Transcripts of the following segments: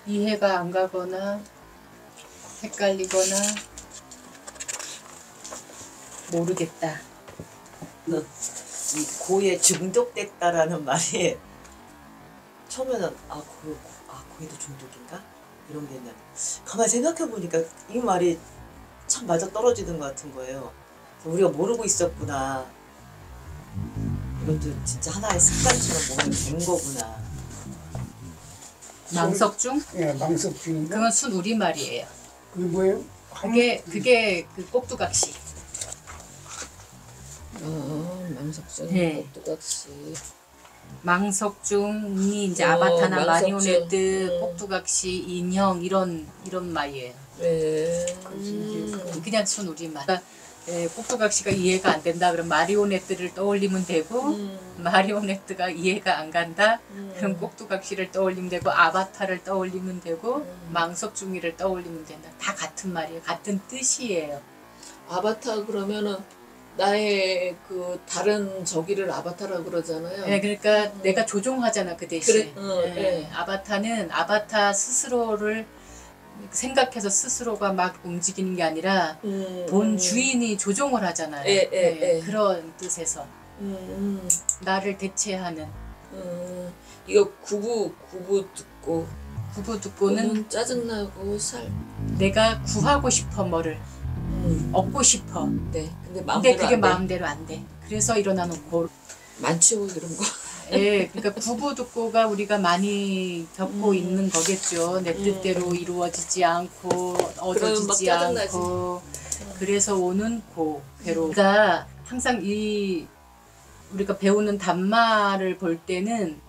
이해가 안 가거나 헷갈리거나 모르겠다. 이 고에 중독됐다라는 말이 처음에는 고에도 중독인가? 이런 게 있는데 가만히 생각해보니까 이 말이 참 맞아 떨어지는 것 같은 거예요. 우리가 모르고 있었구나. 이것도 진짜 하나의 습관처럼 몸에 드는 거구나. 망석중? 예, 망석중인가? 그건 순 우리말이에요. 그게 뭐예요? 그게 그 꼭두각시. 망석중, 네. 꼭두각시. 망석중이 이제 아바타나 망석중. 마리오네트, 꼭두각시, 인형 이런 말이에요. 네. 그냥 순 우리말. 그러니까 꼭두각시가 이해가 안 된다 그럼 마리오네트를 떠올리면 되고 마리오네트가 이해가 안 간다 그럼 꼭두각시를 떠올리면 되고 아바타를 떠올리면 되고 망석중이를 떠올리면 된다. 다 같은 말이에요. 같은 뜻이에요. 아바타 그러면은 나의 그 다른 저기를 아바타라고 그러잖아요. 네, 그러니까 내가 조종하잖아 그 대신. 그래, 네. 아바타는 아바타 스스로를 생각해서 스스로가 막 움직이는 게 아니라 본 주인이 조종을 하잖아요. 그런 뜻에서 나를 대체하는. 이거 구부 듣고 구부 듣고는 짜증나고 살. 내가 구하고 싶어 뭐를 얻고 싶어. 네. 근데 근데 그게 마음대로 안 돼. 그래서 일어나는 고. 만취고 이런 거. 예, 그러니까 구부듣고가 우리가 많이 겪고 있는 거겠죠. 내 뜻대로 이루어지지 않고 얻어지지 않고 그래서 오는 괴로움. 그러니까 항상 우리가 배우는 단말을 볼 때는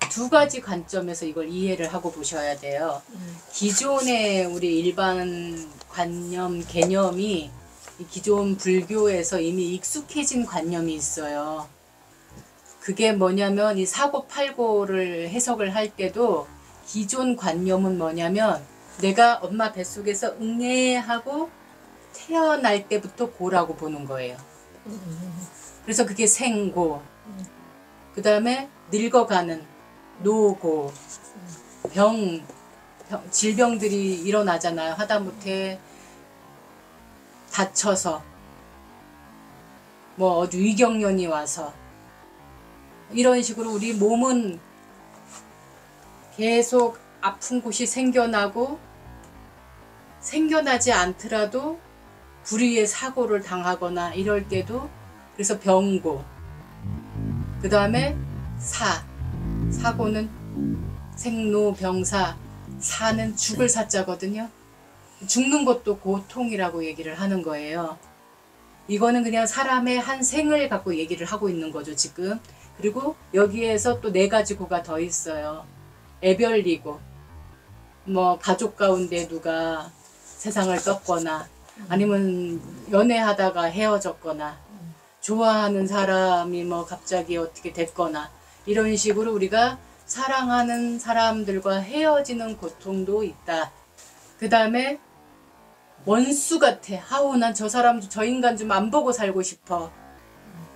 두 가지 관점에서 이걸 이해를 하고 보셔야 돼요. 기존의 우리 일반 개념이 기존 불교에서 이미 익숙해진 관념이 있어요. 그게 뭐냐면 이 사고팔고를 해석을 할 때도 기존 관념은 뭐냐면 내가 엄마 뱃속에서 응애하고 태어날 때부터 고라고 보는 거예요. 그래서 그게 생고, 그 다음에 늙어가는 노고, 질병들이 일어나잖아요. 하다못해 다쳐서 뭐 어디 위경련이 와서 이런 식으로 우리 몸은 계속 아픈 곳이 생겨나고 생겨나지 않더라도 불의의 사고를 당하거나 이럴 때도 그래서 병고, 그 다음에 사고는 생로병사, 사는 죽을 사자거든요. 죽는 것도 고통이라고 얘기를 하는 거예요. 이거는 그냥 사람의 한 생을 갖고 얘기를 하고 있는 거죠 지금. 그리고 여기에서 또 4가지 고가 더 있어요. 애별리고, 뭐 가족 가운데 누가 세상을 떴거나 아니면 연애하다가 헤어졌거나 좋아하는 사람이 뭐 갑자기 어떻게 됐거나 이런 식으로 우리가 사랑하는 사람들과 헤어지는 고통도 있다. 그 다음에 원수 같아. 아우 난 저 사람 저 인간 좀 안 보고 살고 싶어.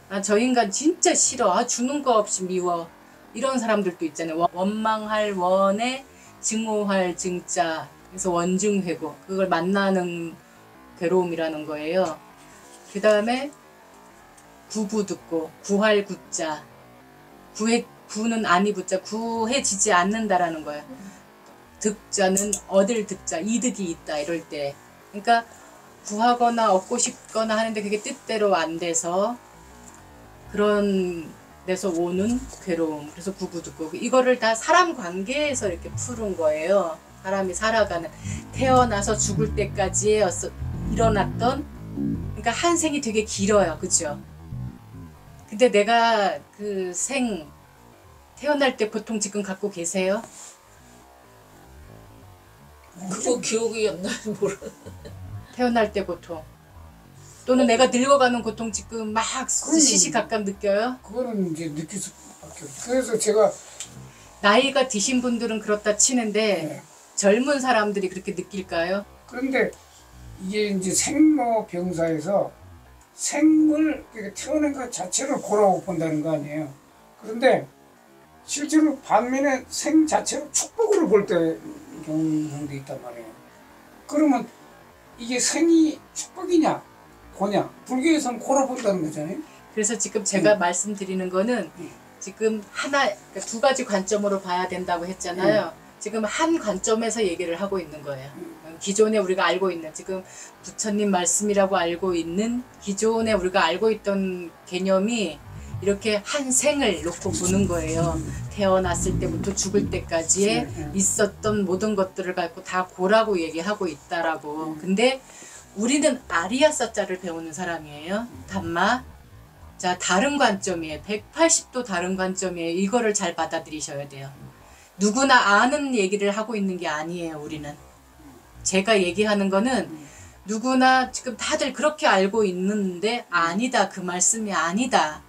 아, 저 인간 진짜 싫어. 아, 주는 거 없이 미워. 이런 사람들도 있잖아요. 원망할 원에 증오할 증자. 그래서 원증회고. 그걸 만나는 괴로움이라는 거예요. 그 다음에 구부듣고 구할 구자. 구는 아니 부자. 구해지지 않는다라는 거예요. 득자는 얻을 득자. 이득이 있다 이럴 때. 그러니까 구하거나 얻고 싶거나 하는데 그게 뜻대로 안 돼서 그런 데서 오는 괴로움. 그래서 구부듣고 이거를 다 사람 관계에서 이렇게 푸는 거예요. 사람이 살아가는 태어나서 죽을 때까지 일어났던 그러니까 한 생이 되게 길어요. 그죠? 근데 내가 그 태어날 때 고통 지금 갖고 계세요? 그거 기억이 안 나요. 모르. 태어날 때 고통 또는 내가 늙어가는 고통 지금 막 시시각각 느껴요? 그거는 이제 느낄 수밖에 없죠. 그래서 제가 나이가 드신 분들은 그렇다 치는데 젊은 사람들이 그렇게 느낄까요? 그런데 이게 이제 생로병사에서 생을 태어난 것 자체를 고라고 본다는 거 아니에요. 그런데 실제로 반면에 생 자체를 축복으로 볼 때 동형돼 있단 말이에요. 그러면 이게 생이 축복이냐 고냐? 불교에서는 고라 본다는 거잖아요. 그래서 지금 제가 말씀드리는 거는 지금 그러니까 두 가지 관점으로 봐야 된다고 했잖아요. 지금 한 관점에서 얘기를 하고 있는 거예요. 기존에 우리가 알고 있는 지금 부처님 말씀이라고 알고 있는 기존에 우리가 알고 있던 개념이 이렇게 한 생을 놓고 보는 거예요. 태어났을 때부터 죽을 때까지의 있었던 모든 것들을 갖고 다 고라고 얘기하고 있다라고. 근데 우리는 아리야 서자를 배우는 사람이에요. 담마. 자, 다른 관점이에요. 180도 다른 관점이에요. 이거를 잘 받아들이셔야 돼요. 누구나 아는 얘기를 하고 있는 게 아니에요, 우리는. 제가 얘기하는 거는 누구나 지금 다들 그렇게 알고 있는데 아니다. 그 말씀이 아니다.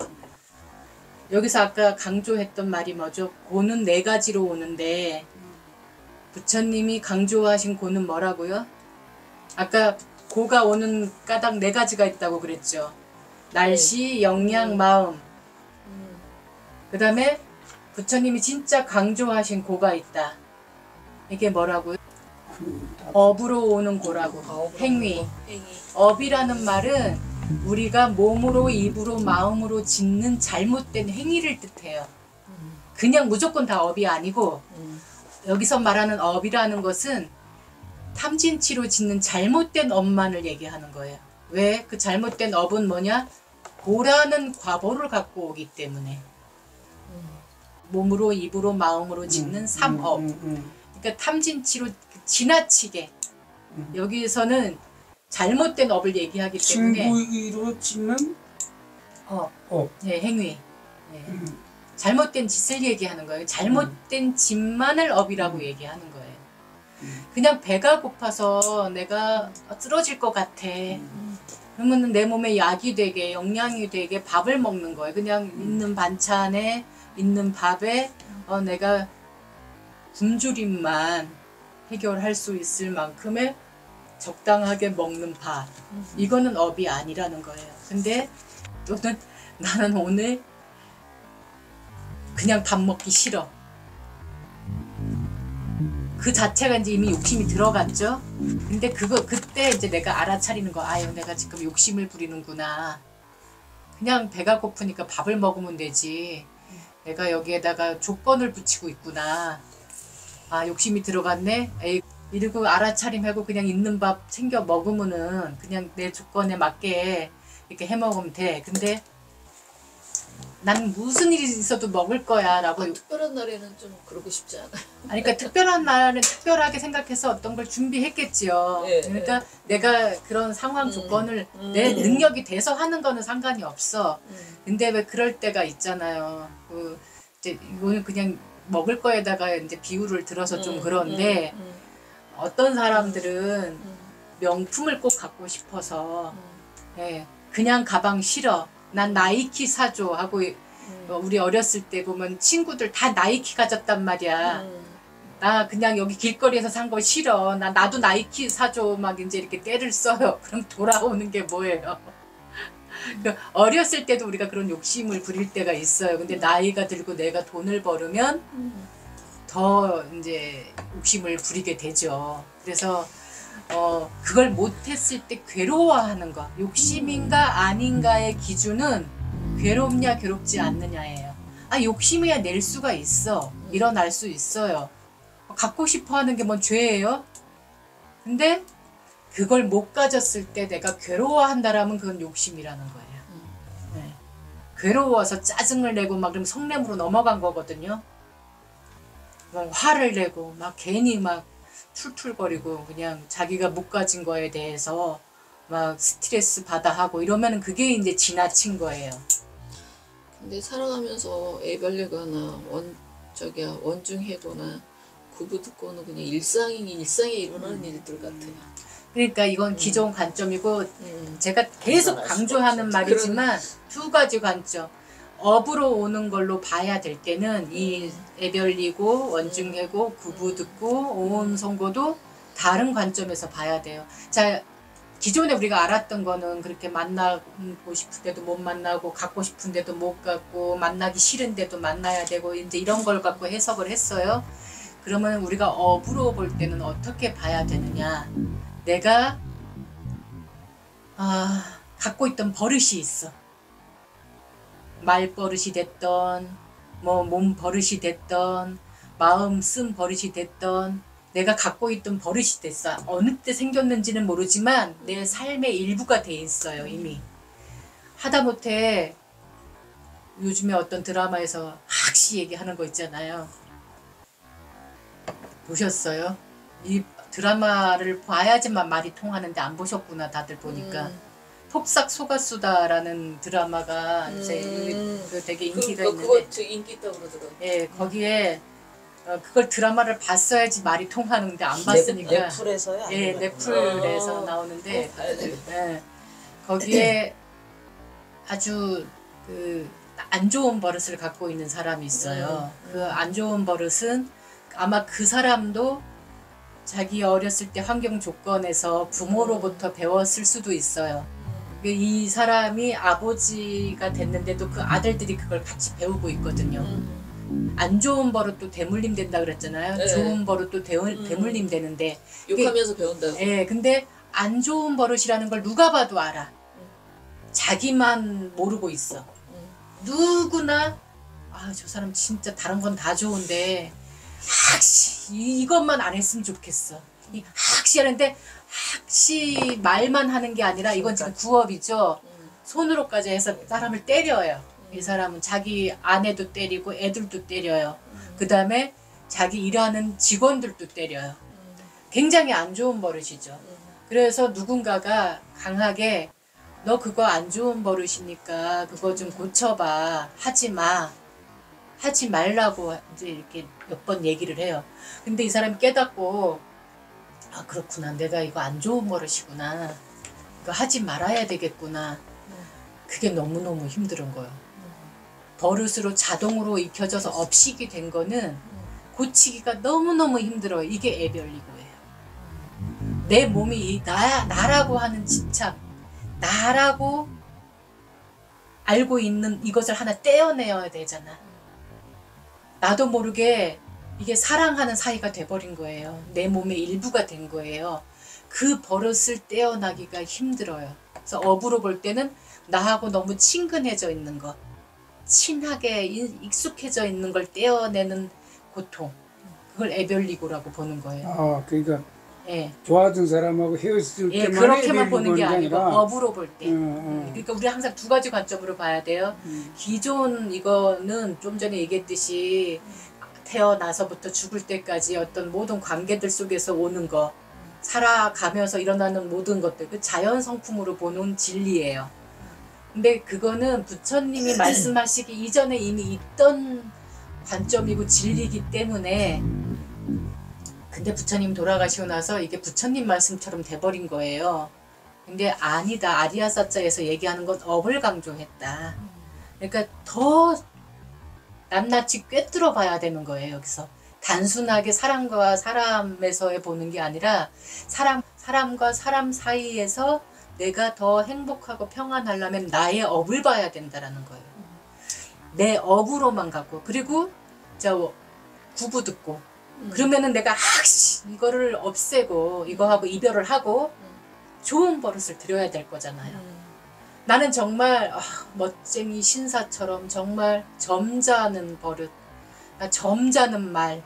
여기서 아까 강조했던 말이 뭐죠? 고는 네 가지로 오는데 부처님이 강조하신 고는 뭐라고요? 아까 고가 오는 까닭 네 가지가 있다고 그랬죠. 날씨, 영양, 마음. 그 다음에 부처님이 진짜 강조하신 고가 있다. 이게 뭐라고요? 업으로 오는 고라고. 행위. 업이라는 말은 우리가 몸으로, 입으로, 마음으로 짓는 잘못된 행위를 뜻해요. 그냥 무조건 다 업이 아니고 여기서 말하는 업이라는 것은 탐진치로 짓는 잘못된 업만을 얘기하는 거예요. 왜? 그 잘못된 업은 뭐냐? 고라는 과보를 갖고 오기 때문에. 몸으로, 입으로, 마음으로 짓는 삼업. 그러니까 탐진치로 지나치게. 여기서는 잘못된 업을 얘기하기 때문에. 친구의로 짓는 네, 행위. 네. 잘못된 짓을 얘기하는 거예요. 잘못된 짓만을 업이라고 얘기하는 거예요. 그냥 배가 고파서 내가 쓰러질 것 같아. 그러면 내 몸에 약이 되게, 영양이 되게 밥을 먹는 거예요. 그냥 있는 반찬에, 있는 밥에 내가 굶주림만 해결할 수 있을 만큼의 적당하게 먹는 밥. 이거는 업이 아니라는 거예요. 근데 또는 나는 오늘 그냥 밥 먹기 싫어. 그 자체가 이제 이미 욕심이 들어갔죠. 근데 그때 이제 내가 알아차리는 거. 아유, 내가 지금 욕심을 부리는구나. 그냥 배가 고프니까 밥을 먹으면 되지. 내가 여기에다가 조건을 붙이고 있구나. 아, 욕심이 들어갔네. 에이, 이러고 알아차림하고 그냥 있는 밥 챙겨 먹으면은 그냥 내 조건에 맞게 이렇게 해 먹으면 돼. 근데 난 무슨 일이 있어도 먹을 거야 라고. 특별한 날에는 좀 그러고 싶지 않아요. 아니, 그러니까 특별한 날은 특별하게 생각해서 어떤 걸 준비했겠지요. 네, 그러니까 내가 그런 상황 조건을 내 능력이 돼서 하는 거는 상관이 없어. 근데 왜 그럴 때가 있잖아요. 이제 이거는 그냥 먹을 거에다가 이제 비유를 들어서 좀 그런데 어떤 사람들은 명품을 꼭 갖고 싶어서 예, 그냥 가방 싫어. 난 나이키 사줘 하고 우리 어렸을 때 보면 친구들 다 나이키 가졌단 말이야. 나 그냥 여기 길거리에서 산 거 싫어. 나도 나이키 사줘. 막 이제 이렇게 떼를 써요. 그럼 돌아오는 게 뭐예요? 어렸을 때도 우리가 그런 욕심을 부릴 때가 있어요. 근데 나이가 들고 내가 돈을 벌으면 더 이제 욕심을 부리게 되죠. 그래서 그걸 못했을 때 괴로워하는 거. 욕심인가 아닌가의 기준은 괴롭냐 괴롭지 않느냐예요. 아, 욕심이야 낼 수가 있어. 일어날 수 있어요. 갖고 싶어 하는 게 뭔 죄예요? 근데 그걸 못 가졌을 때 내가 괴로워한다라면 그건 욕심이라는 거예요. 네. 괴로워서 짜증을 내고 막 그럼 성냄으로 넘어간 거거든요. 막 화를 내고 막 괜히 막 툴툴거리고 그냥 자기가 못 가진 거에 대해서 막 스트레스 받아 하고 이러면 그게 이제 지나친 거예요. 근데 살아가면서 애별리거나 원중해거나 구부 듣고는 그냥 일상에 일어나는 일들 같아요. 그러니까 이건 기존 관점이고 제가 계속 강조하는 말이지만 두 가지 관점. 업으로 오는 걸로 봐야 될 때는 이 애별리고 원중해고 구부 듣고 오온 선고도 다른 관점에서 봐야 돼요. 자, 기존에 우리가 알았던 거는 그렇게 만나고 싶은데도 못 만나고 갖고 싶은데도 못 갖고 만나기 싫은데도 만나야 되고 이제 이런 걸 갖고 해석을 했어요. 그러면 우리가 업으로 볼 때는 어떻게 봐야 되느냐? 내가 갖고 있던 버릇이 있어. 말버릇이 됐던 뭐 몸 버릇이 됐던 마음 쓴 버릇이 됐던 내가 갖고 있던 버릇이 됐어. 어느 때 생겼는지는 모르지만 내 삶의 일부가 돼 있어요 이미. 하다못해 요즘에 어떤 드라마에서 학시 얘기하는 거 있잖아요. 보셨어요? 이 드라마를 봐야지만 말이 통하는데 안 보셨구나 다들 보니까. 폭삭 속았수다라는 드라마가 이제 그 되게 인기가 있는데 그거 되게 인기 있다고 그러더라고요. 예, 거기에 그걸 드라마를 봤어야지 말이 통하는데 안 봤으니까 넷플에서요? 예, 아니면 넷플에서 나오는데 봐야 되겠다. 예, 거기에 아주 그 안 좋은 버릇을 갖고 있는 사람이 있어요. 그 안 좋은 버릇은 아마 그 사람도 자기 어렸을 때 환경 조건에서 부모로부터 배웠을 수도 있어요. 이 사람이 아버지가 됐는데도 그 아들들이 그걸 같이 배우고 있거든요. 안 좋은 버릇도 대물림 된다 그랬잖아요. 네. 좋은 버릇도 대물림 되는데 욕하면서 배운다고. 예, 근데 안 좋은 버릇이라는 걸 누가 봐도 알아. 자기만 모르고 있어. 누구나 저 사람 진짜 다른 건 다 좋은데 이것만 안 했으면 좋겠어. 이 하나는데 말만 하는 게 아니라 이건 지금 구업이죠. 손으로까지 해서 사람을 때려요. 이 사람은 자기 아내도 때리고 애들도 때려요. 그 다음에 자기 일하는 직원들도 때려요. 굉장히 안 좋은 버릇이죠. 그래서 누군가가 강하게 너 그거 안 좋은 버릇이니까 그거 좀 고쳐봐. 하지 마. 하지 말라고 이제 이렇게 몇 번 얘기를 해요. 근데 이 사람이 깨닫고 그렇구나. 내가 이거 안 좋은 버릇이구나. 이거 하지 말아야 되겠구나. 그게 너무너무 힘든 거예요. 버릇으로 자동으로 익혀져서 업식이 된 거는 고치기가 너무너무 힘들어요. 이게 애별리고예요. 내 몸이 나라고 하는 집착, 나라고 알고 있는 이것을 하나 떼어내야 되잖아. 나도 모르게 이게 사랑하는 사이가 돼버린 거예요. 내 몸의 일부가 된 거예요. 그 버릇을 떼어나기가 힘들어요. 그래서 업으로 볼 때는 나하고 너무 친근해져 있는 것, 친하게 익숙해져 있는 걸 떼어내는 고통, 그걸 애별리고라고 보는 거예요. 그러니까 예. 좋아하던 사람하고 헤어질 예, 때만 그렇게만 보는 게 아니고 업으로 볼 때. 응. 그러니까 우리 항상 두 가지 관점으로 봐야 돼요. 기존 이거는 좀 전에 얘기했듯이 태어나서부터 죽을 때까지 어떤 모든 관계들 속에서 오는 거, 살아가면서 일어나는 모든 것들, 그 자연 성품으로 보는 진리예요. 근데 그거는 부처님이 말씀하시기 이전에 이미 있던 관점이고 진리이기 때문에, 근데 부처님 돌아가시고 나서 이게 부처님 말씀처럼 돼버린 거예요. 근데 아니다. 아리아사자에서 얘기하는 건 업을 강조했다. 그러니까 더 낱낱이 꿰뚫어 봐야 되는 거예요. 여기서 단순하게 사람과 사람에서의 보는 게 아니라 사람과 사람 사이에서 내가 더 행복하고 평안하려면 나의 업을 봐야 된다라는 거예요. 내 업으로만 갖고, 그리고 구부 듣고 그러면은 내가 이거를 없애고 이거하고 이별을 하고 좋은 버릇을 들여야 될 거잖아요. 나는 정말 멋쟁이 신사처럼 정말 점잖은 버릇, 점잖은 말,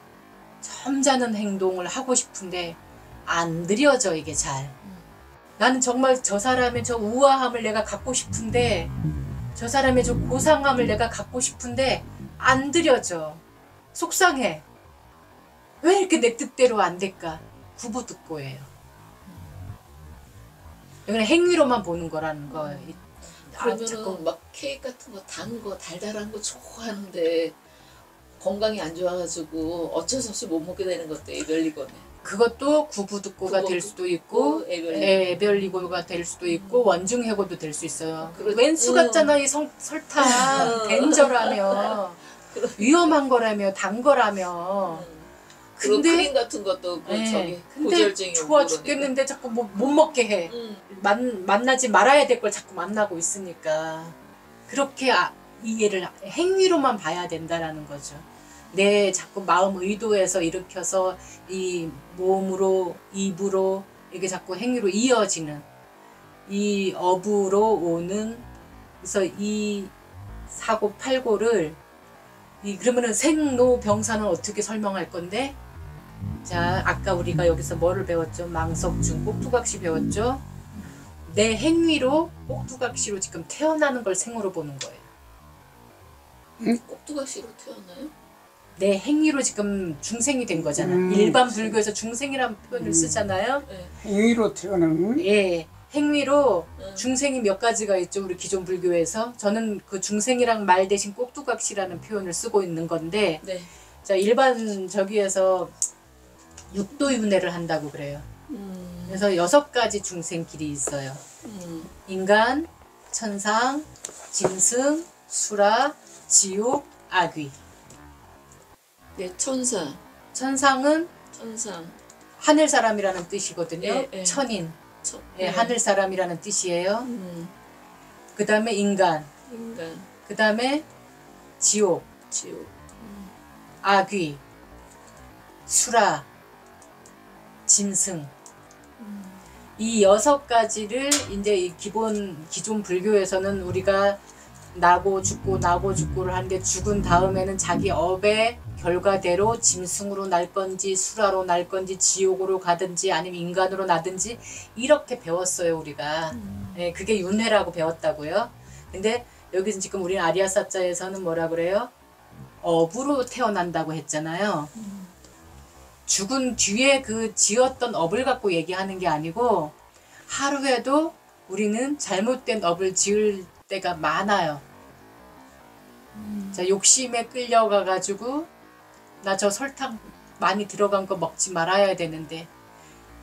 점잖은 행동을 하고 싶은데 안 들여져 이게 잘. 나는 정말 저 사람의 저 우아함을 내가 갖고 싶은데, 저 사람의 저 고상함을 내가 갖고 싶은데 안 들여져. 속상해. 왜 이렇게 내 뜻대로 안 될까? 구부듣고예요. 그냥 행위로만 보는 거라는 거예요. 그러면은 막 케이크 같은 거 단 거 달달한 거 좋아하는데 건강이 안 좋아가지고 어쩔 수 없이 못 먹게 되는 것도 애별리고네. 그것도 구부듣고가 될 수도 있고 애별리고가 될 수도 있고 원중해고도 될 수 있어요. 왼수 같잖아 이 설탕 된저라며 위험한 거라며 단 거라며. 근데 크림 같은 것도 저기 고지혈증이 좋아 죽겠는데 자꾸 못 먹게 해. 만나지 말아야 될 걸 자꾸 만나고 있으니까 그렇게 이해를 행위로만 봐야 된다라는 거죠. 내 자꾸 마음 의도에서 일으켜서 이 몸으로 입으로 이게 자꾸 행위로 이어지는 이 업으로 오는 그래서 이 사고 팔고를 그러면은 생로병사는 어떻게 설명할 건데 자 아까 우리가 여기서 뭐를 배웠죠? 망석중 꼭두각시 배웠죠? 내 행위로 꼭두각시로 지금 태어나는 걸 생으로 보는 거예요. 꼭두각시로 태어나요? 내 행위로 지금 중생이 된 거잖아. 일반 불교에서 중생이라는 표현을 쓰잖아요. 네. 행위로 태어나는 예, 행위로 중생이 몇 가지가 있죠. 우리 기존 불교에서 저는 그 중생이랑 말 대신 꼭두각시라는 표현을 쓰고 있는 건데 네. 자 일반 저기에서 육도윤회를 한다고 그래요. 그래서 6가지 중생 길이 있어요. 인간, 천상, 짐승, 수라, 지옥, 악귀. 네, 천사. 천상은 천상. 하늘 사람이라는 뜻이거든요. 예, 예. 천인. 예, 네. 하늘 사람이라는 뜻이에요. 그 다음에 인간. 인간. 그 다음에 지옥, 지옥. 악귀, 수라, 짐승. 이 6가지를 이제 이 기존 불교에서는 우리가 나고 죽고를 하는데 죽은 다음에는 자기 업의 결과대로 짐승으로 날 건지 수라로 날 건지 지옥으로 가든지 아니면 인간으로 나든지 이렇게 배웠어요 우리가. 네, 그게 윤회라고 배웠다고요. 근데 여기서 지금 우리는 아리아사자에서는 뭐라 그래요? 업으로 태어난다고 했잖아요. 죽은 뒤에 그 지었던 업을 갖고 얘기하는 게 아니고 하루에도 우리는 잘못된 업을 지을 때가 많아요. 자, 욕심에 끌려가 가지고 나 저 설탕 많이 들어간 거 먹지 말아야 되는데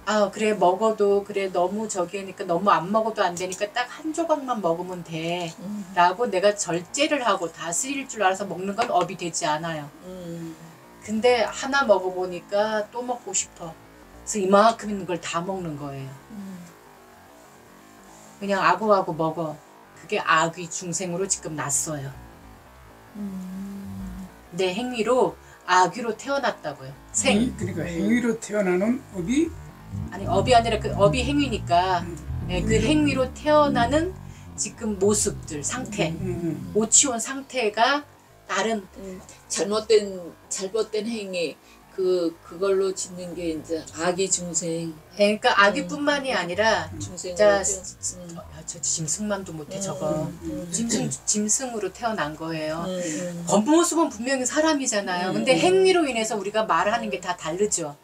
아 그래 먹어도 그래 너무 저기니까 너무 안 먹어도 안 되니까 딱 한 조각만 먹으면 돼 라고 내가 절제를 하고 다스릴 줄 알아서 먹는 건 업이 되지 않아요. 근데 하나 먹어보니까 또 먹고 싶어. 그래서 이만큼 있는 걸 다 먹는 거예요. 그냥 아구아구 먹어. 그게 악귀 중생으로 지금 났어요. 내 행위로 악귀로 태어났다고요. 생. 그러니까 행위로 태어나는 업이 아니 업이 아니라 그 업이 행위니까 네, 그 행위로 태어나는 지금 모습들 상태 오치온 상태가 다른 잘못된 행위 그걸로 짓는 게 이제 악의 중생. 그러니까 악귀뿐만이 아니라 중생으로 자, 태어났- 저 짐승만도 못해 저거 짐승으로 태어난 거예요. 음. 겉모습은 분명히 사람이잖아요. 근데 행위로 인해서 우리가 말하는 게 다 다르죠.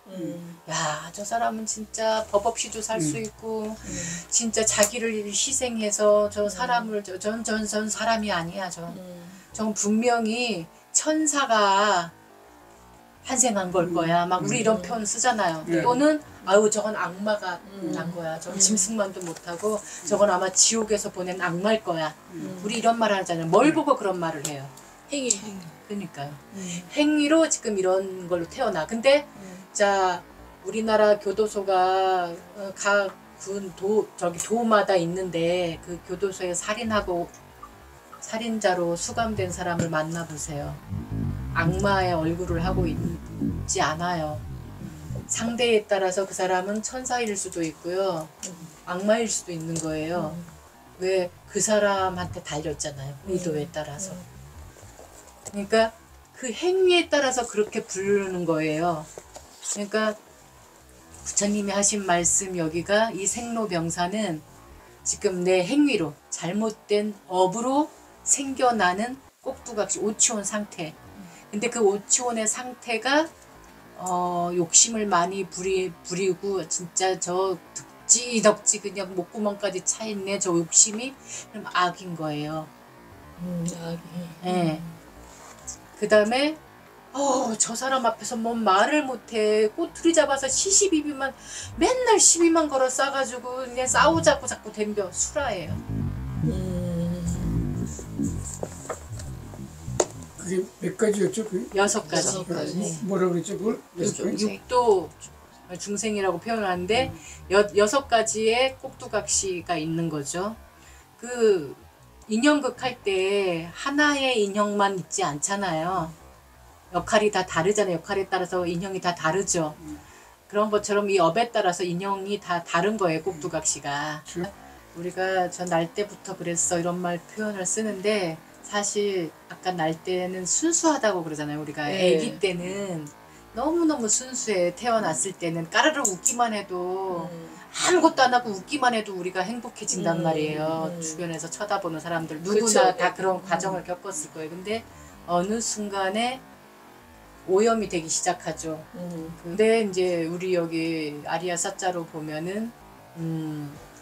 야, 저 사람은 진짜 법 없이도 살 수 있고 진짜 자기를 희생해서 저 사람을 전 사람이 아니야. 저건 분명히 천사가 환생한 걸 거야. 막 우리 이런 표현 쓰잖아요. 또는 아유 저건 악마가 난 거야. 저건 짐승만도 못하고 저건 아마 지옥에서 보낸 악마일 거야. 우리 이런 말 하잖아요. 뭘 보고 그런 말을 해요. 행위. 그러니까요. 행위로 지금 이런 걸로 태어나. 근데 자 우리나라 교도소가 각 저기 도마다 있는데 그 교도소에 살인자로 수감된 사람을 만나보세요. 악마의 얼굴을 하고 있지 않아요. 상대에 따라서 그 사람은 천사일 수도 있고요. 악마일 수도 있는 거예요. 왜? 그 사람한테 달렸잖아요. 의도에 따라서. 그러니까 그 행위에 따라서 그렇게 부르는 거예요. 그러니까 부처님이 하신 말씀 여기가 이 생로병사는 지금 내 행위로 잘못된 업으로 생겨나는 꼭두각시 오치온 상태. 근데 그 오치온의 상태가 욕심을 많이 부리고 진짜 저 덕지 그냥 목구멍까지 차 있네 저 욕심이 그럼 악인 거예요. 악이. 네. 그 다음에 저 사람 앞에서 뭔 말을 못해. 꼬투리 잡아서 시시비비만 맨날 시비만 걸어 싸가지고 그냥 싸우자고 자꾸 덤벼. 수라예요. 그게 몇 가지였죠? 그 6가지. 네. 뭐라 그랬죠? 그걸? 육도 중생이라고 표현하는데 6가지의 꼭두각시가 있는 거죠. 그 인형극 할 때 하나의 인형만 있지 않잖아요. 역할이 다 다르잖아요. 역할에 따라서 인형이 다 다르죠. 그런 것처럼 이 업에 따라서 인형이 다 다른 거예요. 꼭두각시가. 우리가 저 날 때부터 그랬어 이런 말 표현을 쓰는데 사실 아까 날 때는 순수하다고 그러잖아요. 우리가 네. 아기 때는 너무너무 순수해. 태어났을 때는 까르르 웃기만 해도 아무것도 안 하고 웃기만 해도 우리가 행복해진단 말이에요. 주변에서 쳐다보는 사람들 누구나 그쵸. 다 그런 과정을 겪었을 거예요. 근데 어느 순간에 오염이 되기 시작하죠. 근데 이제 우리 여기 아리아 사자로 보면은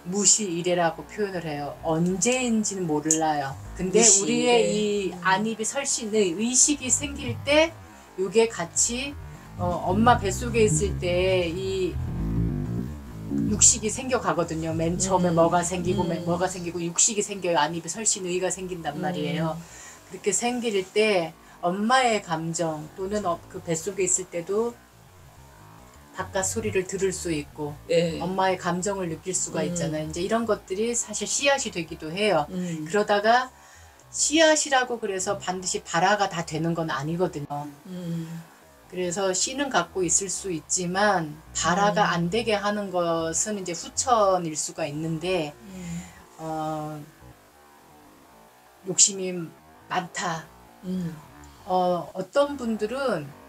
무시이래라고 표현을 해요. 언제인지는 몰라요. 근데 무시이래. 우리의 이 안입이 설신의 의식이 생길 때 이게 같이 엄마 뱃속에 있을 때 이 육식이 생겨가거든요. 맨 처음에 뭐가 생기고 뭐가 생기고 육식이 생겨요. 안입이 설신의가 생긴단 말이에요. 그렇게 생길 때 엄마의 감정 또는 그 뱃속에 있을 때도 바깥 소리를 들을 수 있고 네. 엄마의 감정을 느낄 수가 있잖아요. 이제 이런 것들이 사실 씨앗이 되기도 해요. 그러다가 씨앗이라고 그래서 반드시 발화가 다 되는 건 아니거든요. 그래서 씨는 갖고 있을 수 있지만 발화가 안 되게 하는 것은 이제 후천일 수가 있는데 욕심이 많다. 어떤 분들은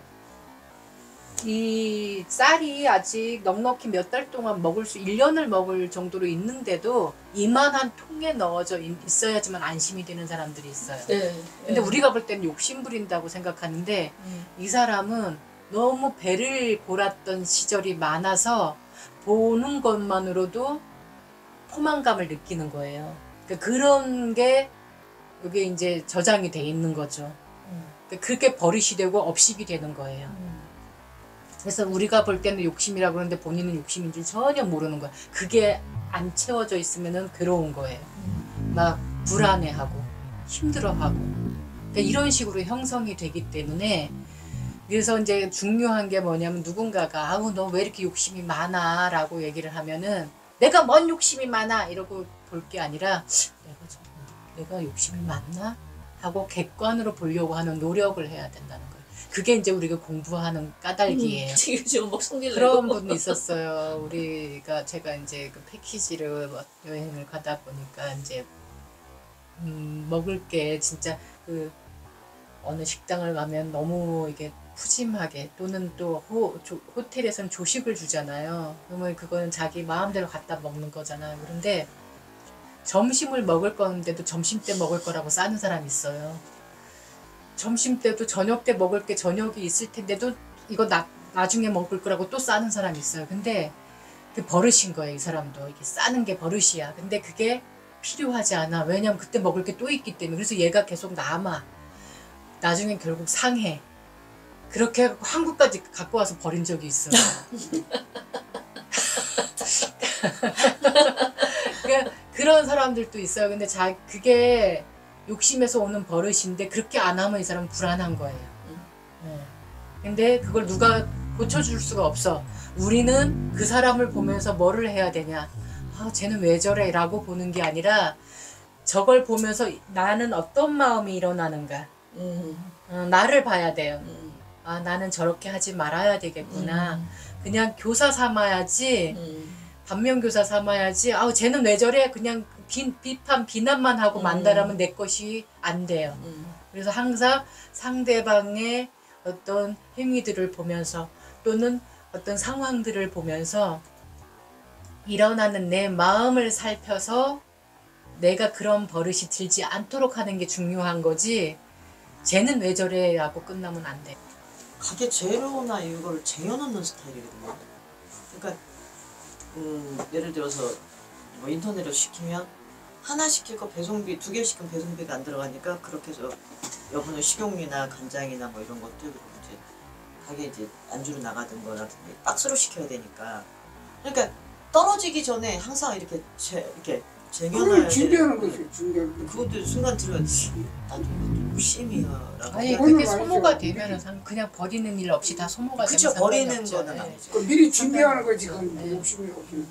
이 쌀이 아직 넉넉히 몇 달 동안 먹을 수 1년을 먹을 정도로 있는데도 이만한 통에 넣어져 있어야지만 안심이 되는 사람들이 있어요. 네. 근데 우리가 볼 때는 욕심 부린다고 생각하는데 이 사람은 너무 배를 골았던 시절이 많아서 보는 것만으로도 포만감을 느끼는 거예요. 그러니까 그런 게 여기에 이제 저장이 돼 있는 거죠. 그러니까 그렇게 버릇이 되고 업식이 되는 거예요. 그래서 우리가 볼 때는 욕심이라고 그러는데 본인은 욕심인지 전혀 모르는 거야. 그게 안 채워져 있으면은 괴로운 거예요. 막 불안해하고 힘들어하고 그러니까 이런 식으로 형성이 되기 때문에 그래서 이제 중요한 게 뭐냐면 누군가가 아우 너 왜 이렇게 욕심이 많아 라고 얘기를 하면은 내가 뭔 욕심이 많아 이러고 볼 게 아니라 내가 욕심이 많나 하고 객관으로 보려고 하는 노력을 해야 된다는 거예요. 그게 이제 우리가 공부하는 까닭이에요. 지금 막 성질 그런 내고. 분이 있었어요. 제가 이제 그 패키지를 여행을 가다 보니까 이제 먹을 게 진짜 그 어느 식당을 가면 너무 이게 푸짐하게 또는 또 호텔에서는 조식을 주잖아요. 그러면 그거는 자기 마음대로 갖다 먹는 거잖아요. 그런데 점심을 먹을 건데도 점심 때 먹을 거라고 싸는 사람이 있어요. 점심 때도 저녁 때 먹을 게 저녁이 있을 텐데도 이거 나중에 먹을 거라고 또 싸는 사람이 있어요. 근데 그 버릇인 거예요. 이 사람도 이게 싸는 게 버릇이야. 근데 그게 필요하지 않아. 왜냐면 그때 먹을 게 또 있기 때문에. 그래서 얘가 계속 남아. 나중엔 결국 상해. 그렇게 해갖고 한국까지 갖고 와서 버린 적이 있어요. 그러니까 그런 사람들도 있어요. 근데 그게 욕심에서 오는 버릇인데 그렇게 안 하면 이 사람은 불안한 거예요. 네. 근데 그걸 누가 고쳐줄 수가 없어. 우리는 그 사람을 보면서 뭐를 해야 되냐. 아, 쟤는 왜 저래? 라고 보는 게 아니라 저걸 보면서 나는 어떤 마음이 일어나는가. 나를 봐야 돼요. 아, 나는 저렇게 하지 말아야 되겠구나. 그냥 교사 삼아야지. 반면교사 삼아야지. 아우 쟤는 왜 저래? 그냥 비난만 하고 만다라면 내 것이 안 돼요. 그래서 항상 상대방의 어떤 행위들을 보면서 또는 어떤 상황들을 보면서 일어나는 내 마음을 살펴서 내가 그런 버릇이 들지 않도록 하는 게 중요한 거지. 쟤는 왜 저래? 라고 끝나면 안 돼. 가게 재료나 이걸 쟁여놓는 스타일이거든요. 그러니까 예를 들어서 뭐 인터넷으로 시키면 하나 시킬 거 배송비 2개 시키면 배송비가 안 들어가니까 그렇게 해서 여분은 식용유나 간장이나 뭐 이런 것들 그리고 이제 가게 이제 안주로 나가던 거나 박스로 시켜야 되니까 그러니까 떨어지기 전에 항상 이렇게 쟁여놔야 그걸 돼. 준비하는 거지. 준비하는 거지. 그것도 순간 들으면 나도 이거 욕심이야 라고. 아니 오늘 그게 말이죠. 소모가 되면은 그냥 버리는 일 없이 다 소모가 되면 그쵸, 상관이 버리는 없죠. 거는 네. 아니죠. 그 미리 준비하는 거지. 그건 네. 욕심이 없으면.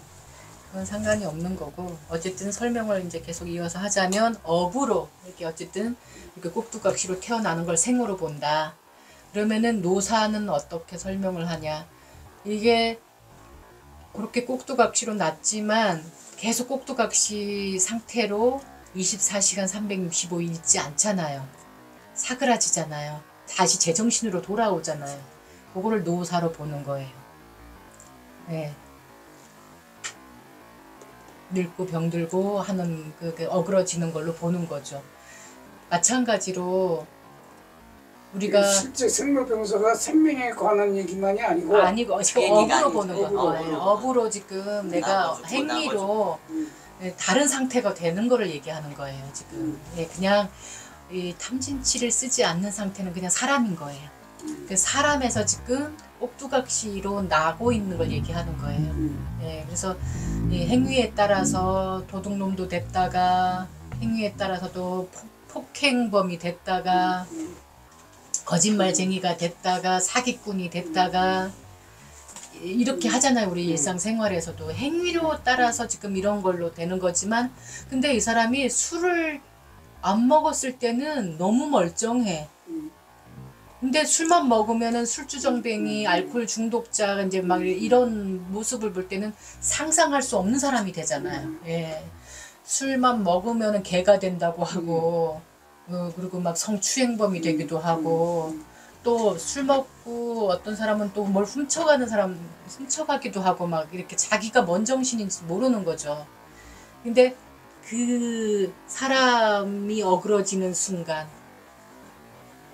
그건 상관이 없는 거고 어쨌든 설명을 이제 계속 이어서 하자면 업으로 이렇게 어쨌든 이렇게 꼭두각시로 태어나는 걸 생으로 본다. 그러면은 노사는 어떻게 설명을 하냐. 이게 그렇게 꼭두각시로 났지만 계속 꼭두각시 상태로 24시간 365일 있지 않잖아요. 사그라지잖아요. 다시 제정신으로 돌아오잖아요. 그거를 노사로 보는 거예요. 네. 늙고 병들고 하는 그 어그러지는 걸로 보는 거죠. 마찬가지로 우리가 실제 생로병사가 생명에 관한 얘기만이 아니고 아니고 지금 얘기가 업으로 보는 아니죠. 거. 업으로. 업으로 지금 내가 나머지, 행위로 다른 상태가 되는 거를 얘기하는 거예요. 지금 예, 그냥 이 탐진치를 쓰지 않는 상태는 그냥 사람인 거예요. 그 사람에서 지금 꼭두각시로 나고 있는 걸 얘기하는 거예요. 예, 그래서 이 행위에 따라서 도둑놈도 됐다가 행위에 따라서도 폭행범이 됐다가 거짓말쟁이가 됐다가 사기꾼이 됐다가 이렇게 하잖아요. 우리 일상생활에서도 행위로 따라서 지금 이런 걸로 되는 거지만 근데 이 사람이 술을 안 먹었을 때는 너무 멀쩡해. 근데 술만 먹으면은 술주정뱅이, 알코올 중독자 이제 막 이런 모습을 볼 때는 상상할 수 없는 사람이 되잖아요. 예. 술만 먹으면은 개가 된다고 하고 그리고 막 성추행범이 되기도 하고 또 술 먹고 어떤 사람은 또 뭘 훔쳐가는 사람 훔쳐가기도 하고 막 이렇게 자기가 뭔 정신인지 모르는 거죠. 근데 그 사람이 어그러지는 순간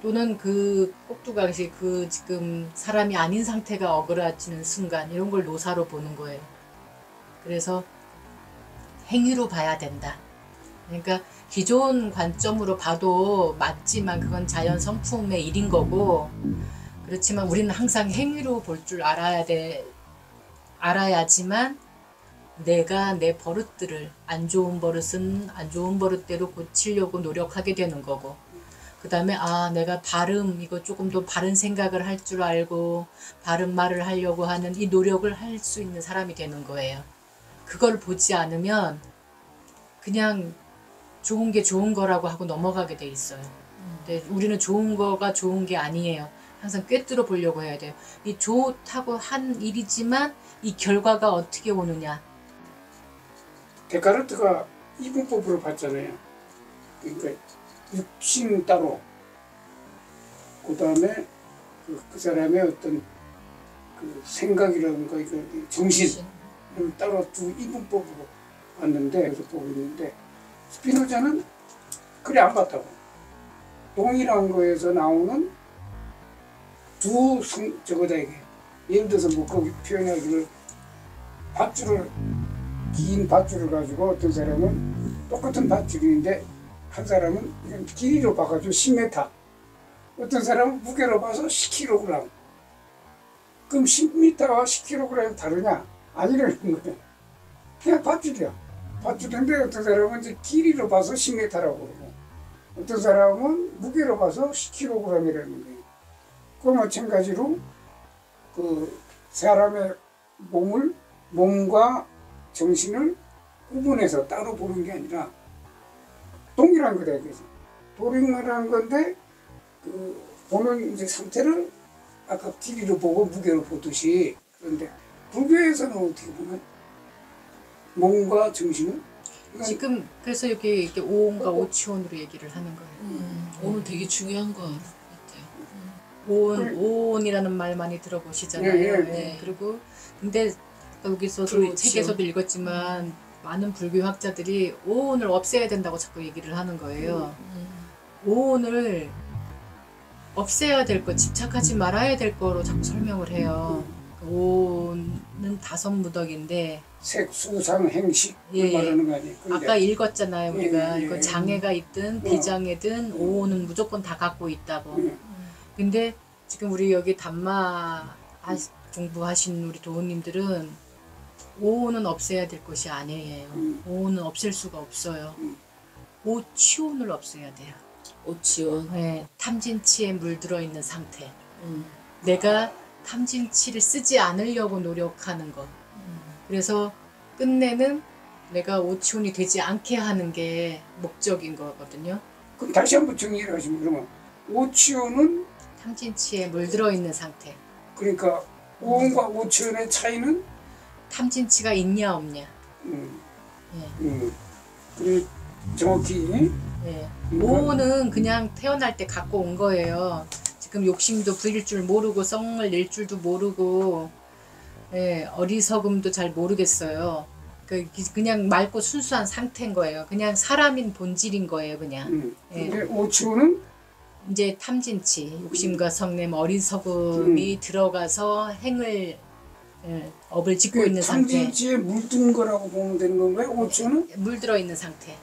또는 그 꼭두각시 그 지금 사람이 아닌 상태가 어그러지는 순간 이런 걸 노사로 보는 거예요. 그래서 행위로 봐야 된다. 그러니까 기존 관점으로 봐도 맞지만 그건 자연 성품의 일인 거고 그렇지만 우리는 항상 행위로 볼 줄 알아야지만 내가 내 버릇들을 안 좋은 버릇은 안 좋은 버릇대로 고치려고 노력하게 되는 거고 그 다음에 아 내가 바름 이거 조금 더 바른 생각을 할 줄 알고 바른 말을 하려고 하는 이 노력을 할 수 있는 사람이 되는 거예요. 그걸 보지 않으면 그냥 좋은 게 좋은 거라고 하고 넘어가게 돼 있어요. 근데 우리는 좋은 거가 좋은 게 아니에요. 항상 꿰뚫어 보려고 해야 돼요. 이 좋다고 한 일이지만 이 결과가 어떻게 오느냐. 데카르트가 이분법으로 봤잖아요. 그러니까 육신 따로 그 다음에 그 사람의 어떤 그 생각이라든가 그 정신을 따로 두 이분법으로 봤는데 그래서 보고 있는데 스피노자는 그래 안 봤다고. 동일한 거에서 나오는 저거다 이게. 예를 들어서 뭐 거기 표현하기를 밧줄을 긴 밧줄을 가지고 어떤 사람은 똑같은 밧줄인데 한 사람은 그냥 길이로 봐가지고 10m 어떤 사람은 무게로 봐서 10kg 그럼 10m와 10kg 다르냐? 아니라는 거예요. 그냥 밧줄이야. 밧줄인데 어떤 사람은 이제 길이로 봐서 10m라고 그러고 어떤 사람은 무게로 봐서 10kg이라는 거예요. 그 마찬가지로 그 사람의 몸과 정신을 구분해서 따로 보는 게 아니라 동일한 거다 이거지. 동일한 건데 그 보는 이제 상태를 아까 길이로 보고 무게로 보듯이 그런데 불교에서는 어떻게 보면 몸과 정신은 지금 그래서 여기 이렇게 오온과 오치온으로 얘기를 하는 거예요. 오늘 되게 중요한 거 같아요. 오온이라는 말 많이 들어보시잖아요. 예, 예, 예. 네, 그리고 근데 여기서도 그렇죠. 책에서도 읽었지만 많은 불교학자들이 오온을 없애야 된다고 자꾸 얘기를 하는 거예요. 오온을 없애야 될 거, 집착하지 말아야 될 거로 자꾸 설명을 해요. 오온은 다섯 무덕인데 색, 수상, 행식 예, 말하는 거 아니에요. 근데 아까 읽었잖아요. 우리가 예, 예, 이거 예. 장애가 있든 비장애든 오온은 무조건 다 갖고 있다고. 근데 지금 우리 여기 담마 공부하신 우리 도우님들은 오온은 없애야 될 것이 아니에요. 오온은 없앨 수가 없어요. 오치온을 없애야 돼요. 오치원. 네, 탐진치에 물들어 있는 상태. 내가 탐진치를 쓰지 않으려고 노력하는 것. 그래서 끝내는 내가 오치온이 되지 않게 하는 게 목적인 거거든요. 그럼 다시 한번 정리를 하시면 그러면 오치오는 탐진치에 물들어 있는 상태. 그러니까 5원과 5천의 차이는 탐진치가 있냐 없냐. 예. 그래 정확히 예. 그러니까 5호는 그냥 태어날 때 갖고 온 거예요. 지금 욕심도 부릴 줄 모르고 썽을 낼 줄도 모르고, 예, 어리석음도 잘 모르겠어요. 그냥 맑고 순수한 상태인 거예요. 그냥 사람인 본질인 거예요, 그냥. 예. 근데 5천은 이제 탐진치, 욕심과 성냄, 어리석음이 들어가서 행을, 예, 업을 짓고 있는 상태. 탐진치에 물든 거라고 보면 되는 건가요? 5천은? 물들어 있는 상태.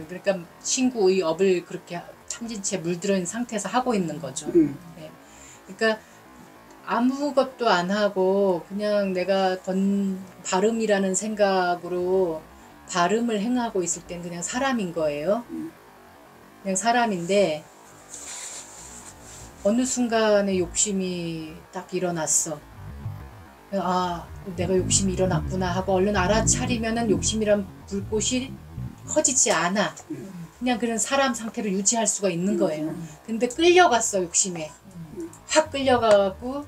그러니까 신구의 업을 그렇게 탐진치에 물들어 있는 상태에서 하고 있는 거죠. 예. 그러니까 아무것도 안 하고 그냥 내가 발음이라는 생각으로 발음을 행하고 있을 땐 그냥 사람인 거예요. 그냥 사람인데 어느 순간에 욕심이 딱 일어났어. 아, 내가 욕심이 일어났구나 하고 얼른 알아차리면은 욕심이란 불꽃이 커지지 않아. 그냥 그런 사람 상태를 유지할 수가 있는 거예요. 근데 끌려갔어, 욕심에. 확 끌려가고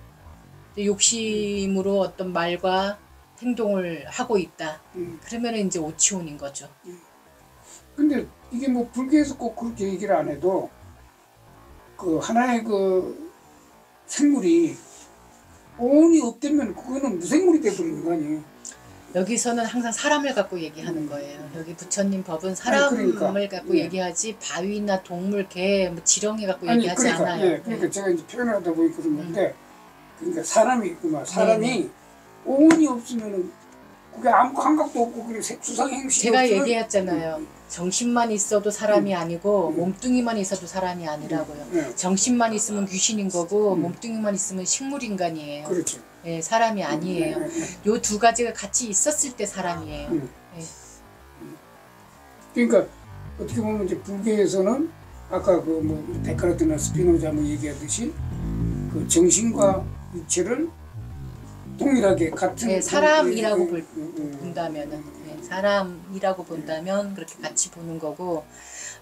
욕심으로 어떤 말과 행동을 하고 있다. 그러면 이제 오치온인 거죠. 근데 이게 뭐 불교에서 꼭 그렇게 얘기를 안 해도 그 하나의 그 생물이 오온이 없다면 그거는 무생물이 돼버리는 거 아니에요? 여기서는 항상 사람을 갖고 얘기하는 거예요. 여기 부처님 법은 사람을 그러니까, 갖고 예. 얘기하지 바위나 동물, 개, 뭐 지렁이 갖고 아니 얘기하지 그러니까 않아요. 예, 그러니까 제가 이제 표현하다 보니 그런 건데 그러니까 사람이 사람이 오온이 없으면은 그게 아무 감각도 없고 그게 수상 행식이 제가 없으면 얘기했잖아요. 정신만 있어도 사람이 아니고 몸뚱이만 있어도 사람이 아니라고요. 정신만 있으면 귀신인 거고 몸뚱이만 있으면 식물인간이에요. 그렇죠. 예, 사람이 아니에요. 요 두 가지가 같이 있었을 때 사람이에요. 예. 그러니까 어떻게 보면 이제 불교에서는 아까 그 뭐 데카르트나 스피노자 뭐 얘기하듯이 그 정신과 육체를 동일하게 같은 예, 사람이라고 본다면은, 예, 사람이라고 본다면 그렇게 같이 보는 거고,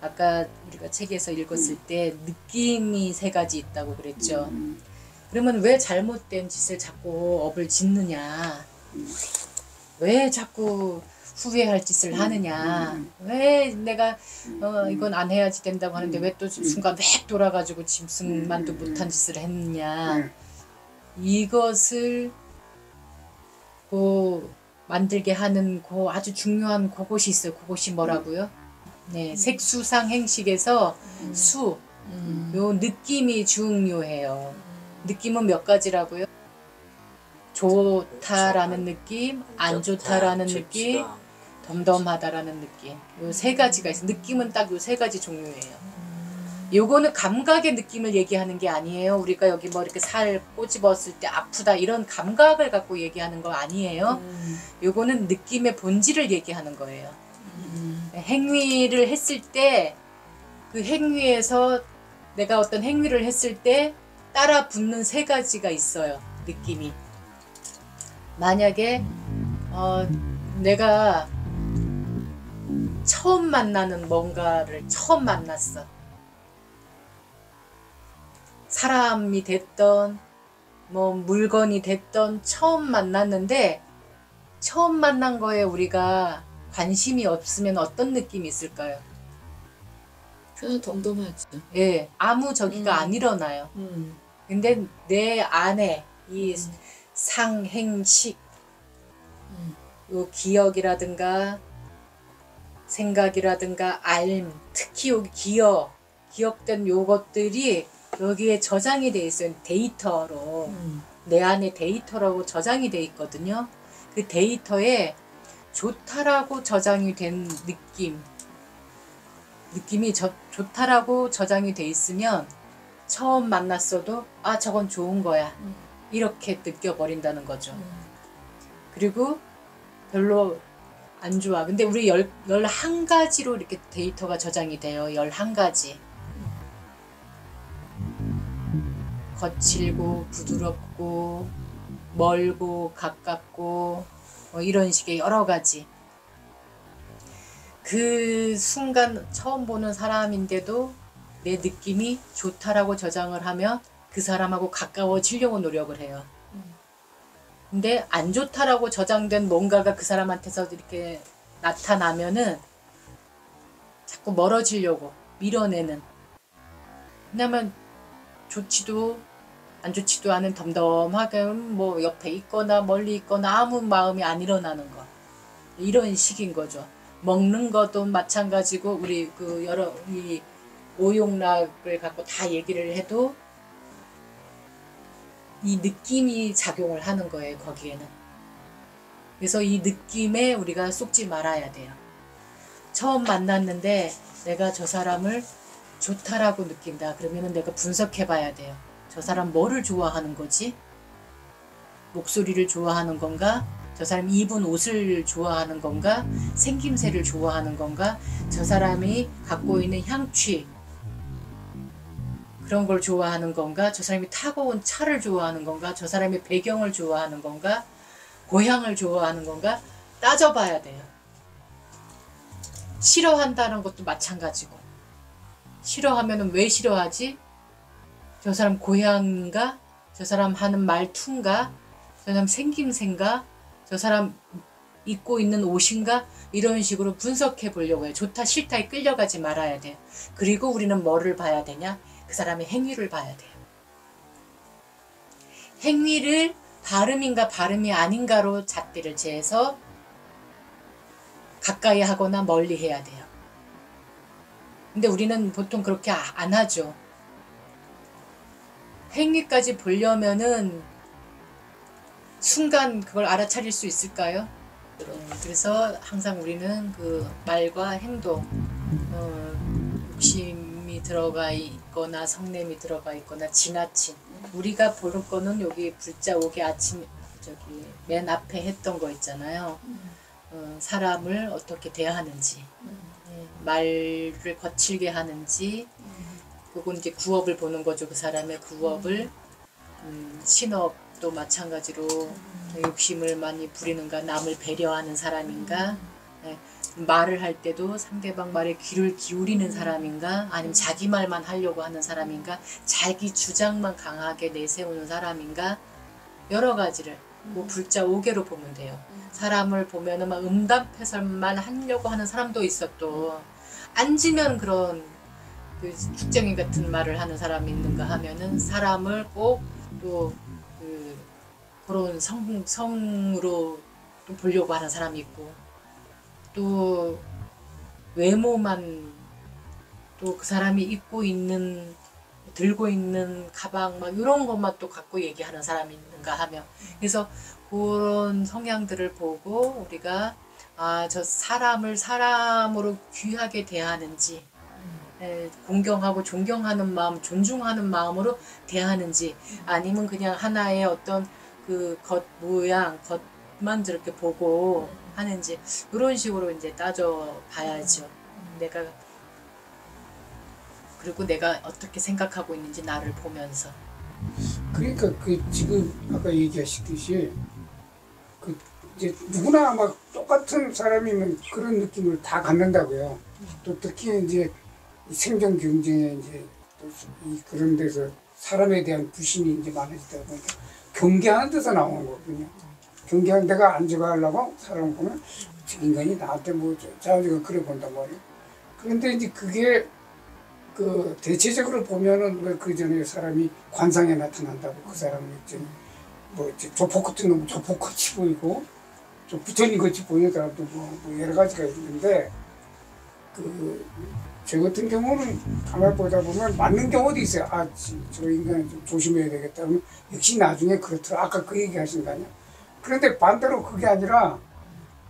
아까 우리가 책에서 읽었을 때 느낌이 세 가지 있다고 그랬죠. 그러면 왜 잘못된 짓을 자꾸 업을 짓느냐? 왜 자꾸 후회할 짓을 하느냐? 왜 내가 이건 안 해야지 된다고 하는데 왜 또 순간 획 돌아가지고 짐승만도 못한 짓을 했느냐? 이것을 만들게 하는 아주 중요한 그것이 있어요. 그것이 뭐라고요? 네, 색수상 행식에서 요 느낌이 중요해요. 느낌은 몇 가지라고요? 좋다라는 느낌, 안 좋다라는 느낌, 덤덤하다라는 느낌. 요 세 가지가 있어요. 느낌은 딱 요 세 가지 종류예요. 요거는 감각의 느낌을 얘기하는 게 아니에요. 우리가 여기 뭐 이렇게 살 꼬집었을 때 아프다 이런 감각을 갖고 얘기하는 거 아니에요. 요거는 느낌의 본질을 얘기하는 거예요. 행위를 했을 때 그 행위에서 내가 어떤 행위를 했을 때 따라 붙는 세 가지가 있어요. 느낌이. 만약에 내가 처음 만나는 뭔가를 처음 만났어. 사람이 됐던 뭐 물건이 됐던 처음 만났는데 처음 만난 거에 우리가 관심이 없으면 어떤 느낌이 있을까요? 그냥 덤덤하죠. 예, 아무 저기가 안 일어나요. 근데 내 안에 이 상행식, 요 기억이라든가 생각이라든가 알, 특히 여기 기억된 요것들이 여기에 저장이 돼 있어요. 데이터로. 내 안에 데이터라고 저장이 돼 있거든요. 그 데이터에 좋다라고 저장이 된 느낌이 좋다라고 저장이 돼 있으면 처음 만났어도 아 저건 좋은 거야 이렇게 느껴버린다는 거죠. 그리고 별로 안 좋아. 근데 우리 11가지로 이렇게 데이터가 저장이 돼요. 11가지. 거칠고 부드럽고 멀고 가깝고 뭐 이런 식의 여러 가지. 그 순간 처음 보는 사람인데도 내 느낌이 좋다라고 저장을 하면 그 사람하고 가까워지려고 노력을 해요. 근데 안 좋다라고 저장된 뭔가가 그 사람한테서 이렇게 나타나면은 자꾸 멀어지려고 밀어내는. 왜냐면 좋지도 안 좋지도 않은 덤덤하게 뭐 옆에 있거나 멀리 있거나 아무 마음이 안 일어나는 거. 이런 식인 거죠. 먹는 것도 마찬가지고 우리 그 여러 이 오용락을 갖고 다 얘기를 해도 이 느낌이 작용을 하는 거예요, 거기에는. 그래서 이 느낌에 우리가 쏙지 말아야 돼요. 처음 만났는데 내가 저 사람을 좋다라고 느낀다. 그러면은 내가 분석해 봐야 돼요. 저 사람 뭐를 좋아하는 거지? 목소리를 좋아하는 건가? 저 사람 입은 옷을 좋아하는 건가? 생김새를 좋아하는 건가? 저 사람이 갖고 있는 향취 그런 걸 좋아하는 건가? 저 사람이 타고 온 차를 좋아하는 건가? 저 사람의 배경을 좋아하는 건가? 고향을 좋아하는 건가? 따져봐야 돼요. 싫어한다는 것도 마찬가지고. 싫어하면 왜 싫어하지? 저 사람 고향인가? 저 사람 하는 말투인가? 저 사람 생김새인가? 저 사람 입고 있는 옷인가? 이런 식으로 분석해 보려고 해요. 좋다 싫다에 끌려가지 말아야 돼요. 그리고 우리는 뭐를 봐야 되냐? 그 사람의 행위를 봐야 돼요. 행위를 발음인가 발음이 아닌가로 잣대를 재서 가까이 하거나 멀리 해야 돼요. 근데 우리는 보통 그렇게 안 하죠. 행위까지 보려면은 순간 그걸 알아차릴 수 있을까요? 그래서 항상 우리는 그 말과 행동, 욕심이 들어가 있거나 성냄이 들어가 있거나 지나친 우리가 보는 거는 여기 불자 오개 아침 저기 맨 앞에 했던 거 있잖아요. 사람을 어떻게 대하는지, 말을 거칠게 하는지, 그건 이제 구업을 보는 거죠. 그 사람의 구업을. 신업도 마찬가지로 욕심을 많이 부리는가, 남을 배려하는 사람인가, 말을 할 때도 상대방 말에 귀를 기울이는 사람인가, 아니면 자기 말만 하려고 하는 사람인가, 자기 주장만 강하게 내세우는 사람인가, 여러 가지를 뭐 불자 5개로 보면 돼요. 사람을 보면은 막 음담패설만 하려고 하는 사람도 있어. 또 앉으면 그런 그 국정인 같은 말을 하는 사람이 있는가 하면은 사람을 꼭 또 그 그런 성으로 또 보려고 하는 사람이 있고, 또 외모만 또 그 사람이 입고 있는 들고 있는 가방 막 이런 것만 또 갖고 얘기하는 사람이 있는가 하면, 그래서 그런 성향들을 보고 우리가 저 사람을 사람으로 귀하게 대하는지, 공경하고 존경하는 마음, 존중하는 마음으로 대하는지, 아니면 그냥 하나의 어떤 그 겉 모양, 겉만 저렇게 보고 하는지, 그런 식으로 이제 따져 봐야죠. 그리고 내가 어떻게 생각하고 있는지 나를 보면서. 그러니까 그 지금 아까 얘기하시듯이 그 이제 누구나 막 똑같은 사람이면 그런 느낌을 다 갖는다고요. 또 특히 이제 생존 경쟁에 이제 또 그런 데서 사람에 대한 불신이 이제 많아지다 보니까 경계하는 데서 나오는 거거든요. 경계하는 데가 안 좋아하려고 사람 보면 저 인간이 나한테 뭐 자우지가 그래 본단 말이에요. 그런데 이제 그게 그 대체적으로 보면은 왜 그 전에 사람이 관상에 나타난다고, 그 사람이 이제 뭐 조폭 같은 놈은 조폭같이 보이고 좀 부처님 같이 보이는 사람도 뭐 여러 가지가 있는데, 저 같은 경우는 가만히 보다 보면 맞는 경우도 있어요. 저 인간은 좀 조심해야 되겠다. 그러면 역시 나중에 그렇더라. 아까 그 얘기 하신 거 아니야? 그런데 반대로 그게 아니라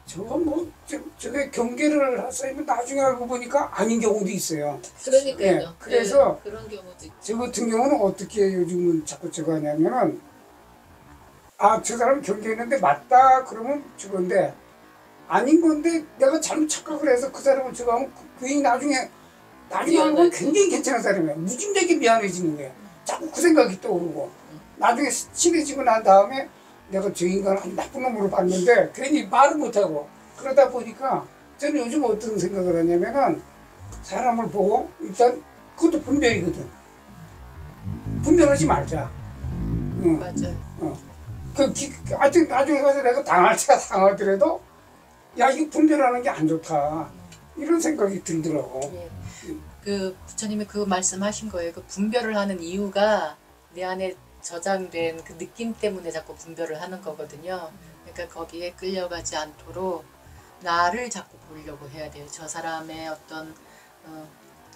저게 경계를 하면 나중에 알고 보니까 아닌 경우도 있어요. 그러니까요. 네, 그래서 그런 경우도 있죠. 저 같은 경우는 어떻게 요즘은 자꾸 저거 하냐면은 저 사람 경계했는데 맞다 그러면 저건데 아닌 건데 내가 잘못 착각을 해서 그 사람을 저거 하면 괜히 나중에 알고 굉장히 괜찮은 사람이야. 무진되게 미안해지는 거야. 자꾸 그 생각이 떠오르고 나중에 친해지고 난 다음에 내가 저 인간을 아주 나쁜 놈으로 봤는데 괜히 말을 못하고, 그러다 보니까 저는 요즘 어떤 생각을 하냐면은 사람을 보고 일단 그것도 분별이거든. 분별하지 말자. 응. 맞아요. 나중에 가서 내가 당하더라도 야 이거 분별하는 게 안 좋다 이런 생각이 들더라고. 예. 그 부처님이 그 말씀하신 거예요. 그 분별을 하는 이유가 내 안에 저장된 그 느낌 때문에 자꾸 분별을 하는 거거든요. 그러니까 거기에 끌려가지 않도록 나를 자꾸 보려고 해야 돼요. 저 사람의 어떤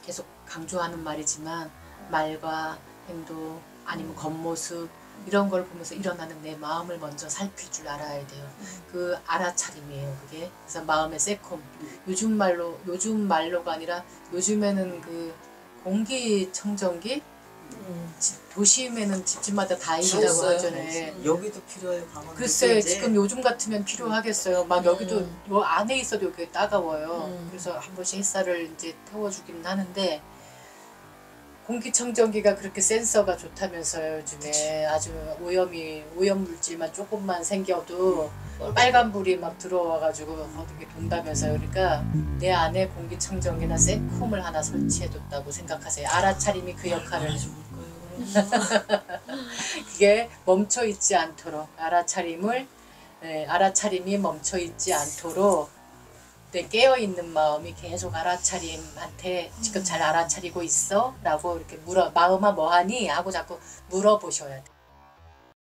계속 강조하는 말이지만 말과 행동 아니면 겉모습 이런 걸 보면서 일어나는 내 마음을 먼저 살필 줄 알아야 돼요. 그 알아차림이에요, 그게. 그래서 마음의 세콤. 요즘 말로가 아니라 요즘에는 그 공기청정기 도심에는 집집마다 다 있다고 있어요. 하잖아요. 여기도 필요해요. 강원도 글쎄 지금 요즘 같으면 필요하겠어요. 막 여기도 요 안에 있어도 여기 따가워요. 그래서 한 번씩 햇살을 이제 태워주기는 하는데 공기청정기가 그렇게 센서가 좋다면서요. 요즘에 아주 오염물질만 조금만 생겨도 빨간불이 막 들어와가지고 어떻게 돈다면서요. 그러니까 내 안에 공기청정기나 세콤을 하나 설치해뒀다고 생각하세요. 알아차림이 그 역할을 그게 멈춰있지 않도록 알아차림이 멈춰있지 않도록 내 깨어있는 마음이 계속 알아차림한테 지금 잘 알아차리고 있어? 라고 이렇게 마음아 뭐하니? 하고 자꾸 물어보셔야 돼.